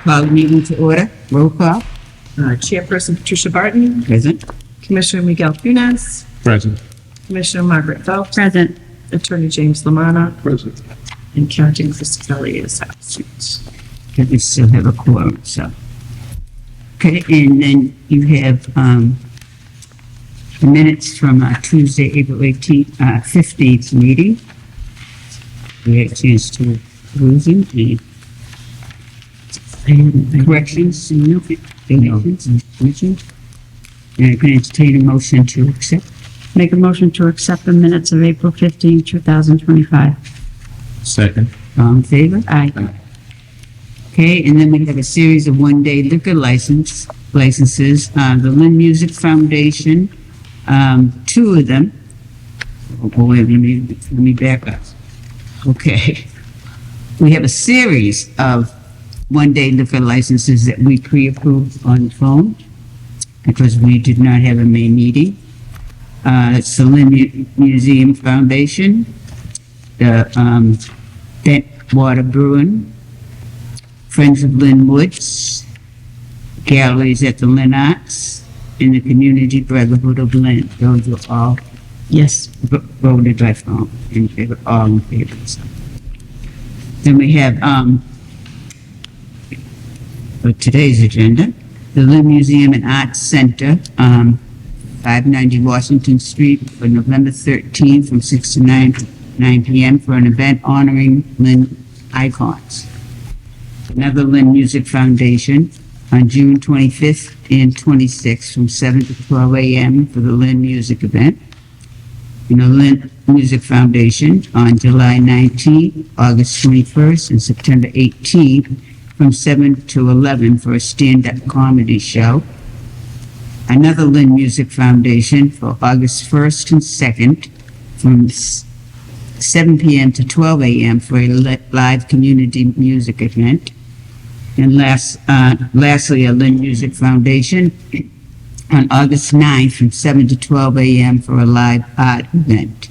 Call the meeting to order. Roll call. Chairperson Patricia Barton, Present. Commissioner Miguel Funes, Present. Commissioner Margaret Phelps, Present. Attorney James Lamanna, Present. and Counting Chris Kelly is absent. Okay, we still have a quorum, so. Okay, and then you have, the minutes from Tuesday, April 15th meeting. We had a chance to peruse them. Any corrections, donations, corrections? And I can entertain a motion to accept. Make a motion to accept the minutes of April 15, 2025. Second. All in favor? Aye. Okay, and then we have a series of one-day liquor licenses. The Lynn Music Foundation, two of them. Oh, boy, let me back up. Okay. We have a series of one-day liquor licenses that we pre-approved on the phone because we did not have a main meeting. It's the Lynn Museum Foundation, the Bentwater Brewing, Friends of Lynn Woods, Galleries at the Lynn Arts, and the Community Brotherhood of Lynn. Those are all Yes. voted by phone, and they were all in favor. So. Then we have, for today's agenda, the Lynn Museum and Arts Center, 590 Washington Street, for November 13th from 6 to 9 p.m. for an event honoring Lynn icons. Another Lynn Music Foundation on June 25th and 26th from 7 to 12 a.m. for the Lynn Music event. And the Lynn Music Foundation on July 19th, August 21st, and September 18th from 7 to 11 for a stand-up comedy show. Another Lynn Music Foundation for August 1st and 2nd from 7 p.m. to 12 a.m. for a live community music event. And lastly, a Lynn Music Foundation on August 9th from 7 to 12 a.m. for a live art event.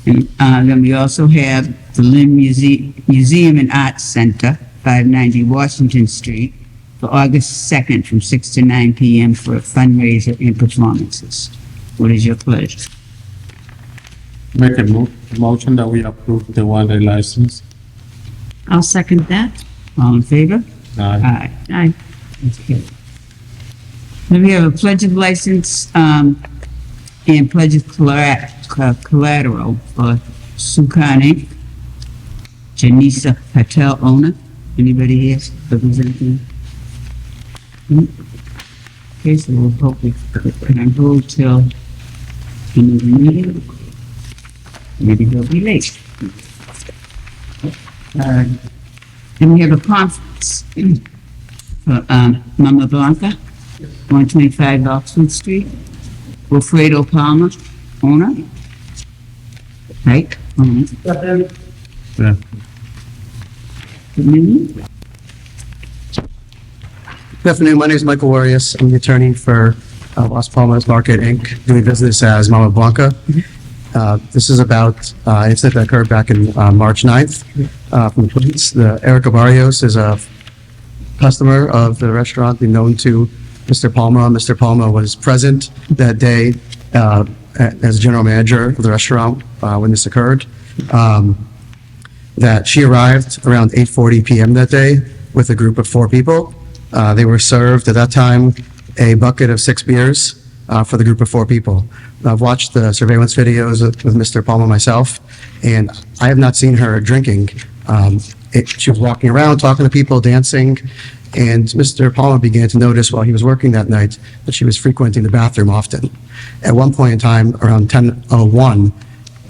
And then we also have the Lynn Museum and Arts Center, 590 Washington Street, for August 2nd from 6 to 9 p.m. for a fundraiser and performances. What is your pleasure? Make a motion that we approve the one-day license. I'll second that. All in favor? Aye. Aye. Okay. Then we have a pledge of license, and pledge of collateral for Sukani, Janisa Patel owner. Anybody here representing? Okay, so we'll hope we can hold till the meeting. Maybe they'll be late. Then we have a conference for Mama Blanca, 125 Oxford Street. Wilfredo Palmer, owner. Right? Yeah. Good afternoon. My name is Michael Warius. I'm the attorney for Las Palmas Market, Inc., doing business as Mama Blanca. This is about an incident that occurred back in March 9th from the police. Erica Barrios is a customer of the restaurant, known to Mr. Palma. Mr. Palma was present that day as general manager of the restaurant when this occurred. That she arrived around 8:40 p.m. that day with a group of 4 people. They were served at that time a bucket of 6 beers for the group of 4 people. I've watched the surveillance videos with Mr. Palma myself, and I have not seen her drinking. She was walking around, talking to people, dancing, and Mr. Palma began to notice while he was working that night that she was frequenting the bathroom often. At one point in time, around 10:01,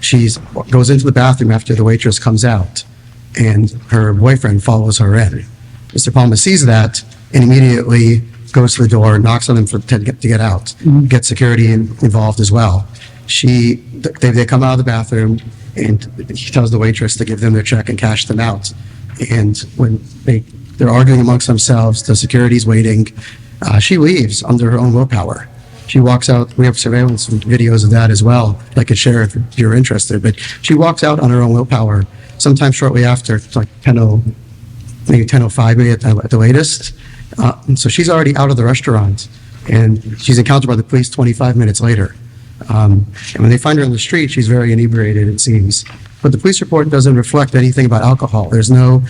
she goes into the bathroom after the waitress comes out, and her boyfriend follows her in. Mr. Palma sees that and immediately goes to the door, knocks on them to get out, get security involved as well. They come out of the bathroom, and he tells the waitress to give them their check and cash them out. And when they're arguing amongst themselves, the security's waiting, she leaves under her own willpower. She walks out. We have surveillance videos of that as well. I could share if you're interested, but she walks out on her own willpower. Sometime shortly after, it's like maybe 10:05 maybe at the latest. And so she's already out of the restaurant, and she's encountered by the police 25 minutes later. And when they find her on the street, she's very inebriated, it seems. But the police report doesn't reflect anything about alcohol. There's no,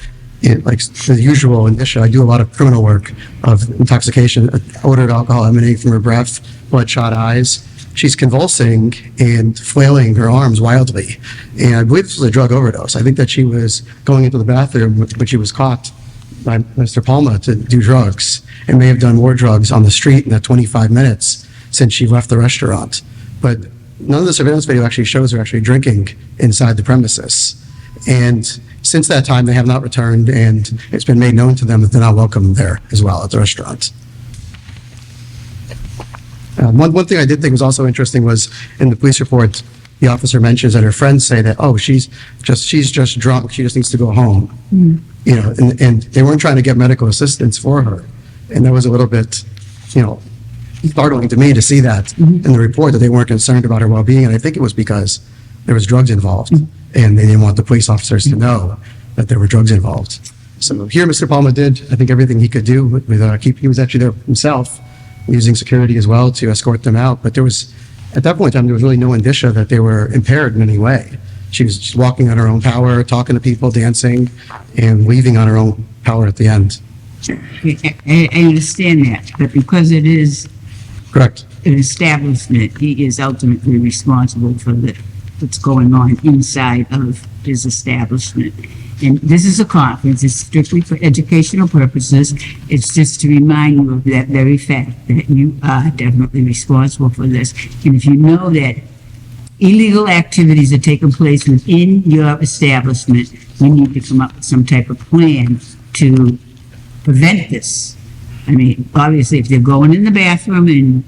like the usual indicia. I do a lot of criminal work of intoxication, odor of alcohol emanating from her breath, bloodshot eyes. She's convulsing and flailing her arms wildly. And I believe this was a drug overdose. I think that she was going into the bathroom, but she was caught by Mr. Palma to do drugs, and may have done more drugs on the street in that 25 minutes since she left the restaurant. But none of the surveillance video actually shows her actually drinking inside the premises. And since that time, they have not returned, and it's been made known to them that they're not welcome there as well at the restaurant. One thing I did think was also interesting was in the police report, the officer mentions that her friends say that, oh, she's just drunk. She just needs to go home. You know, and they weren't trying to get medical assistance for her. And that was a little bit, you know, startling to me to see that in the report, that they weren't concerned about her well-being. And I think it was because there was drugs involved, and they didn't want the police officers to know that there were drugs involved. So here, Mr. Palma did, I think, everything he could do he was actually there himself, using security as well to escort them out. But there was, at that point in time, there was really no indicia that they were impaired in any way. She was just walking on her own power, talking to people, dancing, and leaving on her own power at the end. I understand that, but because it is Correct. an establishment, he is ultimately responsible for what's going on inside of his establishment. And this is a conference, it's strictly for educational purposes. It's just to remind you of that very fact that you are definitely responsible for this. And if you know that illegal activities are taking place within your establishment, you need to come up with some type of plan to prevent this. I mean, obviously, if they're going in the bathroom and,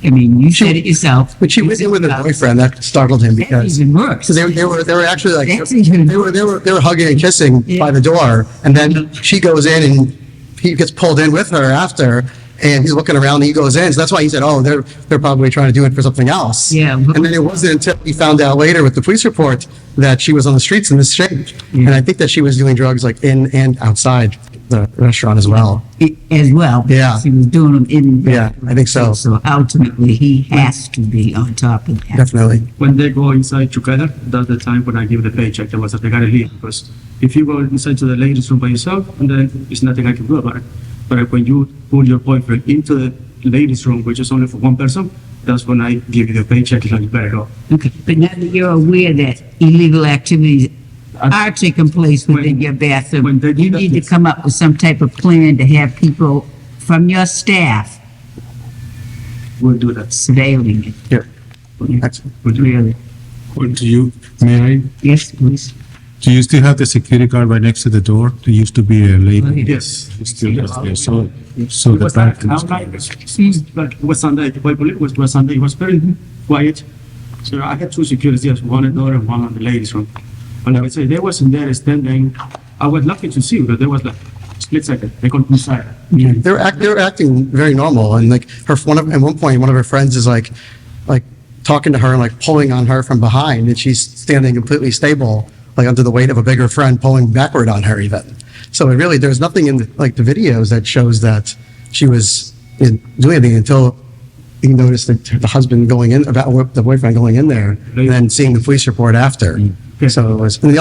I mean, you said it yourself. But she was in with her boyfriend. That startled him That's because even worse. they were actually like That's even they were hugging and kissing by the door, and then she goes in and he gets pulled in with her after, and he's looking around and he goes in. So that's why he said, "Oh, they're probably trying to do it for something else." Yeah. And then it wasn't until he found out later with the police report that she was on the streets in this shape, and I think that she was doing drugs like in and outside the restaurant as well. As well. Yeah. He was doing them in. Yeah, I think so. So ultimately, he has to be on top of that. Definitely. When they go inside together, that's the time when I give the paycheck. There was that they gotta leave, because if you go inside to the ladies' room by yourself, and then there's nothing I can do about it. But when you pull your boyfriend into the ladies' room, which is only for one person, that's when I give you the paycheck, and you better go. Okay, but now that you're aware that illegal activities are taking place within When- your bathroom, when they do you that, need to yes. come up with some type of plan to have people from your staff We'll do that. surveilling it. Yeah. Excellent. Really. May I? Yes, please. Do you still have the security guard right next to the door? There used to be a Oh, lady. yeah. Yes. Who still lives there. So It the was back like, it was Sunday, I believe it was Sunday, it was very quiet. So I had two securities, one at the door and one on the ladies' room. And like I say, they wasn't there standing. I was lucky to see that there was like split second, they couldn't decide. They were acting very normal, and like at one point, one of her friends is like talking to her and like pulling on her from behind, and she's standing completely stable, like under the weight of a bigger friend pulling backward on her even. So it really, there's nothing in the videos that shows that she was doing anything until you notice that the husband going in, about the boyfriend going in there, and then seeing the police report after. So it was, and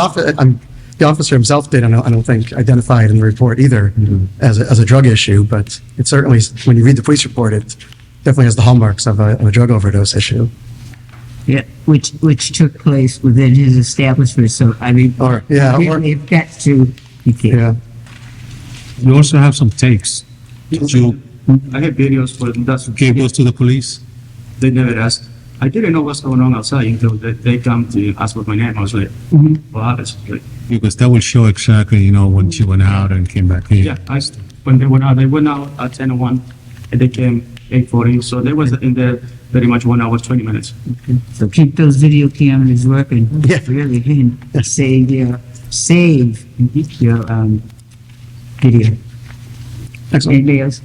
the officer himself did, I don't think, identify it in the report either as a drug issue, but it certainly, when you read the police report, it definitely has the hallmarks of a drug overdose issue. Yeah, which took place within his establishment, so I mean, really have got to be careful. Yeah. You also have some tapes. Did you I had videos, but that's. give those to the police? They never asked. I didn't know what's going on outside until they come to ask for my name. I was like, wow, that's like, Because that will show exactly, you know, when she went out and came back in. yeah, when they went out at 10:01 and they came 8:40. So they was in there very much 1 hour, 20 minutes. So keep those video cameras working. Yeah. Really, and save your video. Excellent. Anybody else?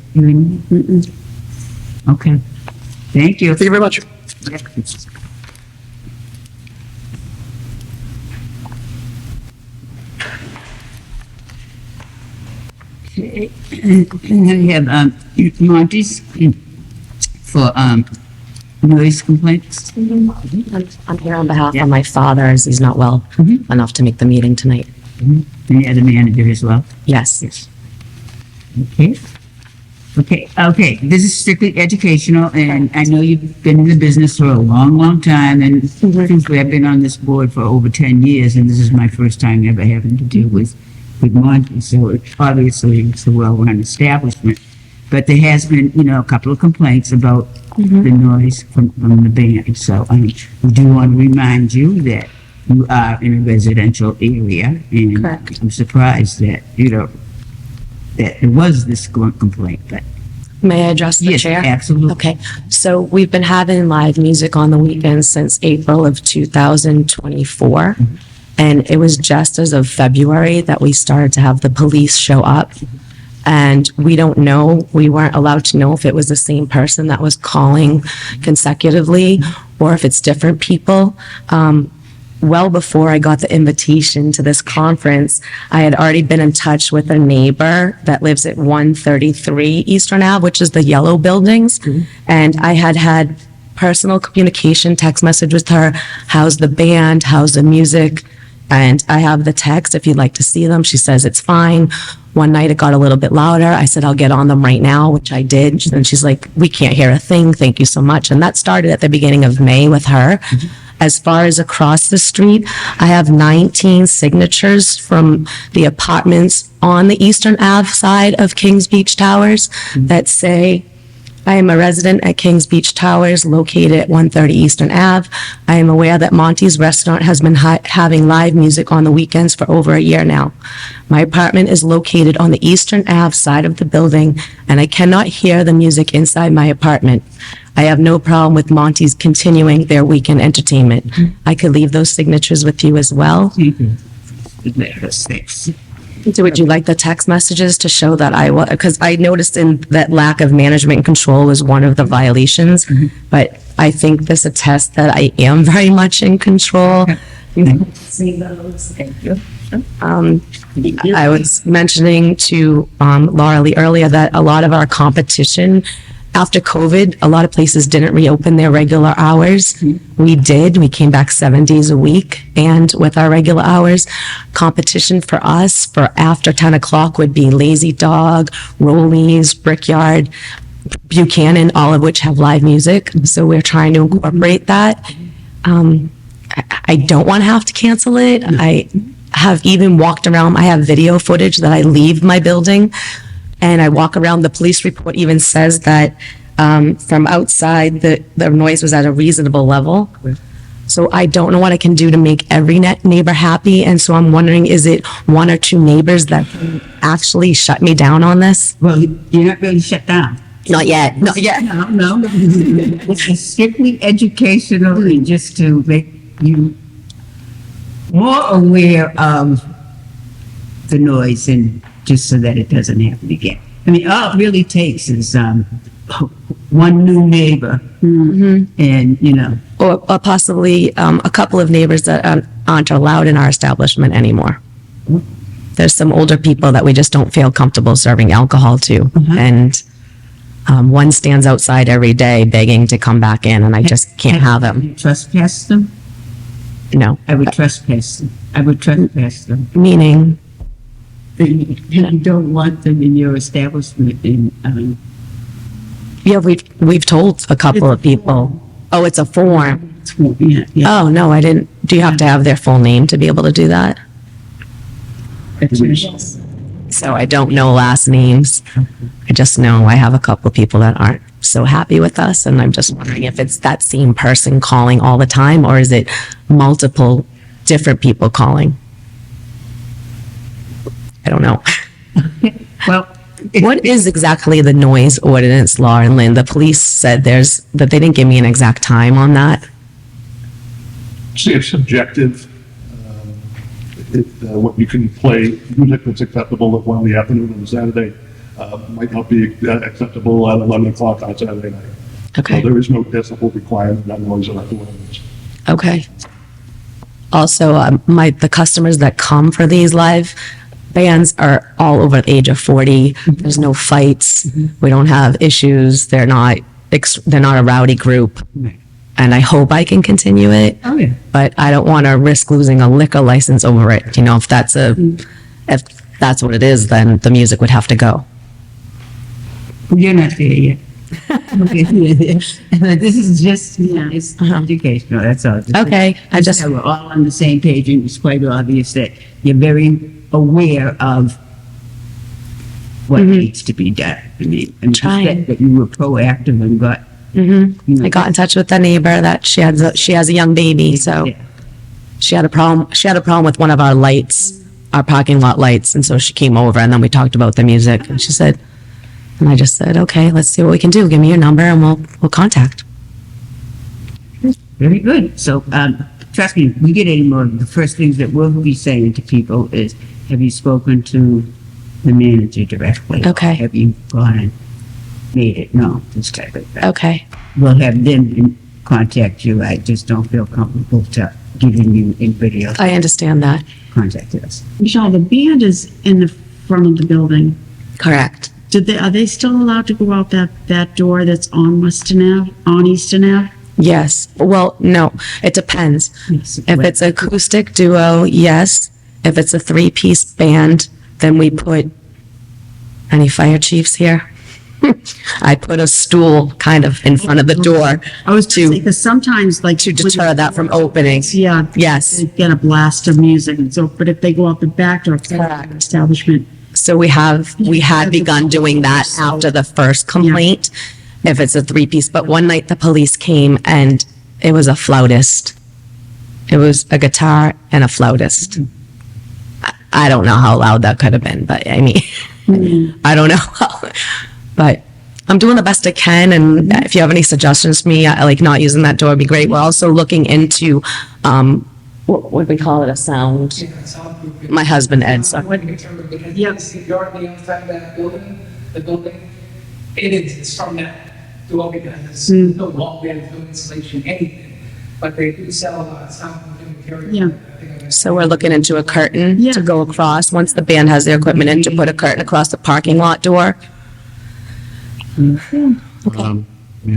Okay. Thank you. Thank you very much. Okay. And then we have, Monty's for, noise complaints. I'm here on behalf of my father as he's not well enough to make the meeting tonight. And the other manager as well. Yes. Yes. Okay. Okay, this is strictly educational, and I know you've been in the business for a long, long time, and truthfully, I've been on this board for over 10 years, and this is my first time ever having to deal with Monty, so obviously it's a well-run establishment. But there has been, a couple of complaints about the noise from the band, so we do want to remind you that you are in a residential area, and Correct. I'm surprised that, that there was this complaint, but May I address the yes, chair? absolutely. Okay, so we've been having live music on the weekends since April of 2024. And it was just as of February that we started to have the police show up. And we weren't allowed to know if it was the same person that was calling consecutively or if it's different people. Well before I got the invitation to this conference, I had already been in touch with a neighbor that lives at 133 Eastern Ave, which is the yellow buildings. And I had personal communication, text message with her. How's the band? How's the music? And I have the text if you'd like to see them. She says it's fine. One night it got a little bit louder. I said, I'll get on them right now, which I did. And she's like, we can't hear a thing. Thank you so much. And that started at the beginning of May with her. As far as across the street, I have 19 signatures from the apartments on the Eastern Ave side of Kings Beach Towers that say, I am a resident at Kings Beach Towers located at 130 Eastern Ave. I am aware that Monty's Restaurant has been having live music on the weekends for over a year now. My apartment is located on the Eastern Ave side of the building, and I cannot hear the music inside my apartment. I have no problem with Monty's continuing their weekend entertainment. I could leave those signatures with you as well. Thank you. Thanks. So would you like the text messages to show that because I noticed in that lack of management and control is one of the violations, but I think this attests that I am very much in control. See those? Thank you. I was mentioning to Laura Lee earlier that a lot of our competition after COVID, a lot of places didn't reopen their regular hours. We did. We came back 7 days a week. And with our regular hours, competition for us for after 10 o'clock would be Lazy Dog, Rollies, Brickyard, Buchanan, all of which have live music. So we're trying to incorporate that. I don't want to have to cancel it. I have even walked around. I have video footage that I leave my building and I walk around. The police report even says that from outside, the noise was at a reasonable level. So I don't know what I can do to make every neighbor happy. And so I'm wondering, is it one or two neighbors that can actually shut me down on this? Well, you're not really shut down. Not yet. Not yet. No. It's strictly educational and just to make you more aware of the noise and just so that it doesn't happen again. I mean, all it really takes is one new neighbor and, Or possibly a couple of neighbors that aren't allowed in our establishment anymore. There's some older people that we just don't feel comfortable serving alcohol to. And one stands outside every day begging to come back in, and I just can't have him. You trespass them? No. I would trespass them. Meaning, You don't want them in your establishment and, yeah, we've told a couple of people. Oh, it's a form. yeah. Oh, no, I didn't. Do you have to have their full name to be able to do that? So I don't know last names. I just know I have a couple of people that aren't so happy with us, and I'm just wondering if it's that same person calling all the time, or is it multiple different people calling? I don't know. Well, What is exactly the noise ordinance law in Lynn? The police said that they didn't give me an exact time on that. It's subjective. What you can play, music that's acceptable at 1 in the afternoon on a Saturday might not be acceptable at 11 o'clock on Saturday night. Okay. So there is no decibel requirement on noise or ordinance. Okay. Also, the customers that come for these live bands are all over the age of 40. There's no fights. We don't have issues. They're not a rowdy group. Right. And I hope I can continue it. Oh, yeah. But I don't want to risk losing a liquor license over it. You know, if that's what it is, then the music would have to go. You're not there yet. This is just, it's educational, that's all. Okay, We're all on the same page, and it's quite obvious that you're very aware of what needs to be done. I mean, and just Trying. that you were proactive and got, I got in touch with the neighbor that she has a young baby, so yeah. she had a problem with one of our lights, our parking lot lights, and so she came over and then we talked about the music and she said, and I just said, okay, let's see what we can do. Give me your number and we'll contact. Very good. So, trust me, we get any more, the first things that we'll be saying to people is, have you spoken to the manager directly? Okay. Have you gone and made it known, this type of thing? Okay. We'll have them contact you. I just don't feel comfortable to giving you anybody else I understand that. contact us. Michelle, the band is in the front of the building. Correct. Are they still allowed to go out that door that's on Easton Ave? Yes. Well, no, it depends. Yes. If it's acoustic duo, yes. If it's a 3-piece band, then we put, any fire chiefs here? I put a stool kind of in front of the door I was to because sometimes like to deter that from opening. Yeah. Yes. They get a blast of music and so, but if they go out the back door, it's Correct. establishment. So we had begun doing that after the first complaint, if it's a 3-piece. But one night the police came and it was a flautist. It was a guitar and a flautist. I don't know how loud that could have been, but I mean, I don't know. But I'm doing the best I can. And if you have any suggestions for me, like not using that door would be great. We're also looking into, what would we call it, a sound? My husband, Ed, so. Yes, you're on the outside of that building, it's from that door because there's no wall, no insulation, anything. But they do sell soundproofing material. Yeah. So we're looking into a curtain Yeah. to go across, once the band has their equipment in, to put a curtain across the parking lot door. May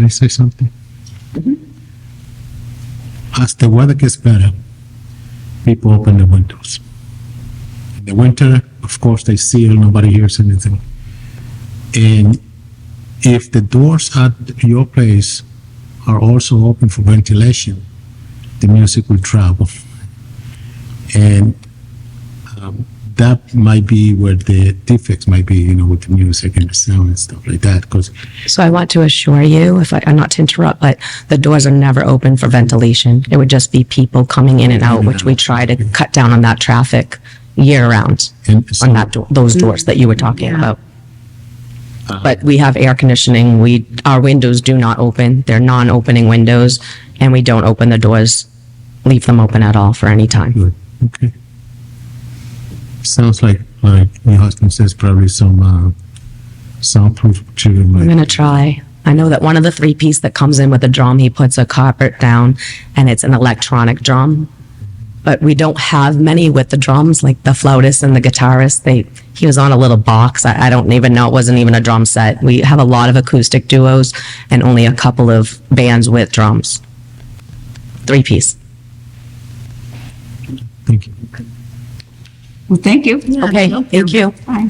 I say something? As the weather gets better, people open the windows. In the winter, of course, they seal, nobody hears anything. And if the doors at your place are also open for ventilation, the music will travel. And that might be where the defects might be, with the music and the sound and stuff like that, because So I want to assure you, not to interrupt, but the doors are never open for ventilation. It would just be people coming in and out, which we try to cut down on that traffic year round and so, on those doors that you were talking about. But we have air conditioning. Our windows do not open. They're non-opening windows, and we don't open the doors, leave them open at all for any time. good, okay. Sounds like your husband says probably some soundproof material. I'm gonna try. I know that one of the 3-piece that comes in with a drum, he puts a carpet down, and it's an electronic drum. But we don't have many with the drums, like the flautist and the guitarist. He was on a little box. I don't even know. It wasn't even a drum set. We have a lot of acoustic duos and only a couple of bands with drums. 3-piece. Thank you. Well, thank you. Okay, thank you. Bye.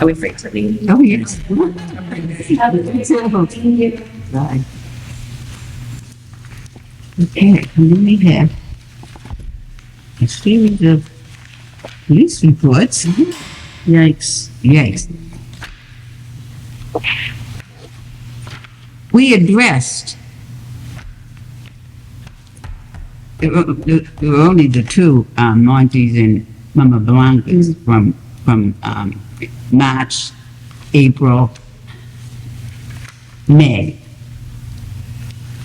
Are we free to leave? Oh, yes. Bye. Okay, and then we have a series of police reports. Yikes. Yikes. We addressed, there were only the two, Monty's and Mama Blanca's from March, April, May,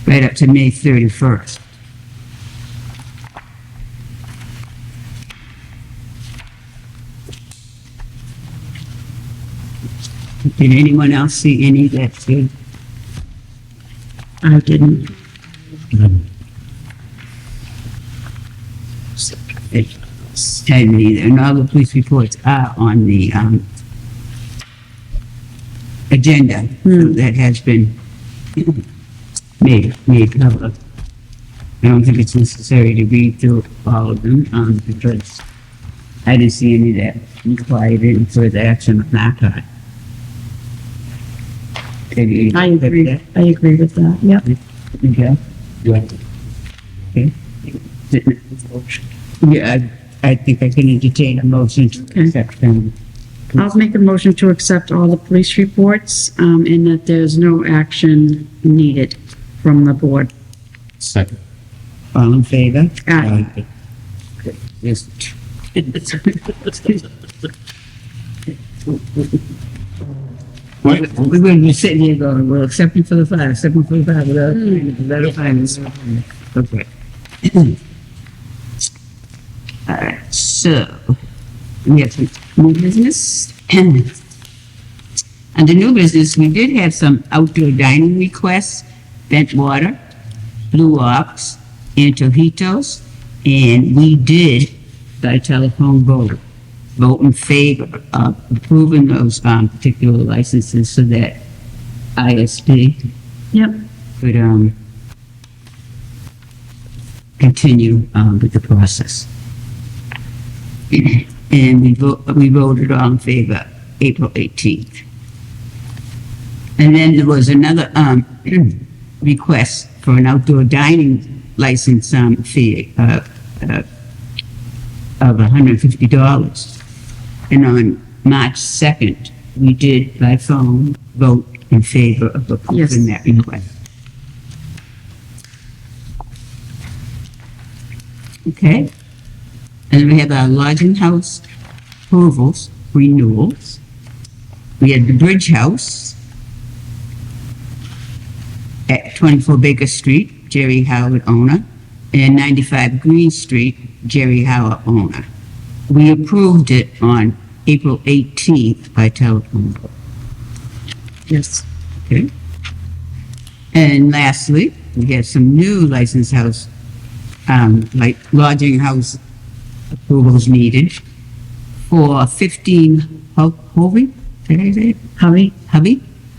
right up to May 31st. Did anyone else see any that did? I didn't. It I mean, either, and all the police reports are on the, agenda. So that has been made public. I don't think it's necessary to read through all of them, because I didn't see any that required any further action on that part. I agree with that, yep. Okay. Okay. Yeah, I think I can entertain a motion to accept them. I'll make a motion to accept all the police reports, and that there's no action needed from the board. Second. All in favor? Aye. Yes. We wouldn't be sitting here going, well, accepting for the five, accepting for the five, without a fine. Okay. All right, so, we have some new business. Under new business, we did have some outdoor dining requests, bent water, blue ox, and tajitos, and we did, by telephone vote in favor of approving those particular licenses so that ISD Yep. could continue with the process. And we voted all in favor April 18th. And then there was another request for an outdoor dining license fee of $150. And on March 2nd, we did by phone vote in favor of approving that request. Okay? And we have our lodging house approvals, renewals. We had the Bridge House at 24 Baker Street, Jerry Howard owner, and 95 Green Street, Jerry Howard owner. We approved it on April 18th by telephone. Yes. Okay. And lastly, we have some new license house, like lodging house approvals needed for 15 Hovey, did I say it?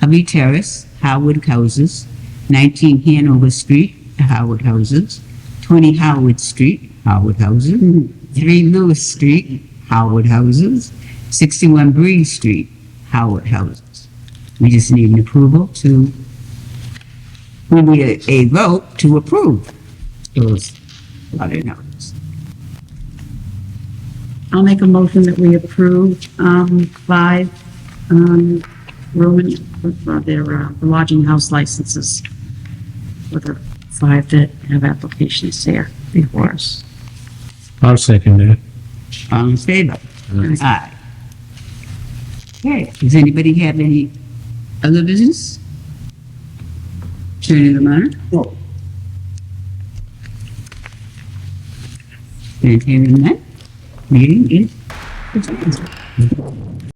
Hovey Terrace, Howard Houses, 19 Hanover Street, Howard Houses, 20 Howard Street, Howard Houses, 3 Lewis Street, Howard Houses, 61 Bree Street, Howard Houses. We just need an approval we need a vote to approve those lodging houses. I'll make a motion that we approve 5 Roman, for their lodging house licenses for the 5 that have applications there before us. I'll second that. All in favor? Aye. Okay, does anybody have any other business? Attorney Lamar? No. And hearing that, meeting is adjourned.